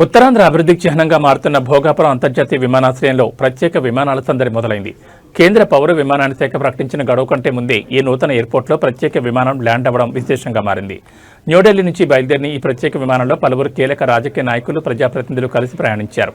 ఉత్తరాంధ్ర అభివృద్ధికి చిహ్నంగా మారుతున్న భోగాపురం అంతర్జాతీయ విమానాశ్రయంలో ప్రత్యేక విమానాల సందడి మొదలైంది. కేంద్ర పౌర విమానయాన శాఖ ప్రకటించిన గడువు కంటే ముందే ఈ నూతన ఎయిర్పోర్ట్లో ప్రత్యేక విమానం ల్యాండ్ అవ్వడం విశేషంగా మారింది. న్యూఢిల్లీ నుంచి బయలుదేరిన ఈ ప్రత్యేక విమానంలో పలువురు కీలక రాజకీయ నాయకులు, ప్రజాప్రతినిధులు కలిసి ప్రయాణించారు.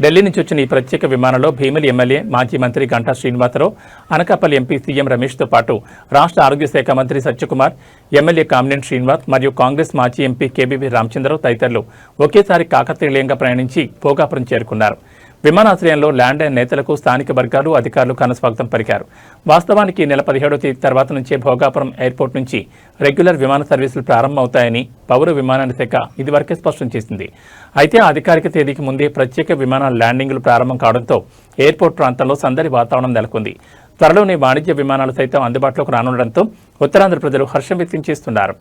ఢిల్లీ నుంచి వచ్చిన ఈ ప్రత్యేక విమానంలో భీమిలి ఎమ్మెల్యే, మాజీ మంత్రి గంటా శ్రీనివాసరావు, అనకాపల్లి ఎంపీ సీఎం రమేష్తో పాటు రాష్ట్ర ఆరోగ్య శాఖ మంత్రి సత్యకుమార్, ఎమ్మెల్యే కామినేని శ్రీనివాస్ మరియు కాంగ్రెస్ మాజీ ఎంపీ కేబీవీ రామచంద్రరావు తదితరులు ఒకేసారి కాకతీయంగా ప్రయాణించి భోగాపురం చేరుకున్నారు. విమానాశ్రయంలో ల్యాండ్ అయిన నేతలకు స్థానిక వర్గాలు, అధికారులు ఘనస్వాగతం పలికారు. వాస్తవానికి ఈ నెల 17వ తేదీ తర్వాత నుంచే భోగాపురం ఎయిర్పోర్ట్ నుంచి రెగ్యులర్ విమాన సర్వీసులు ప్రారంభమవుతాయని పౌర విమానయాన శాఖ ఇదివరకే స్పష్టం చేసింది. అయితే అధికారిక తేదీకి ముందే ప్రత్యేక విమానాల ల్యాండింగ్లు ప్రారంభం కావడంతో ఎయిర్పోర్ట్ ప్రాంతంలో సందడి వాతావరణం నెలకొంది. త్వరలోనే వాణిజ్య విమానాలు సైతం అందుబాటులోకి రానుండడంతో ఉత్తరాంధ్ర ప్రజలు హర్షం వ్యక్తం చేస్తున్నారు.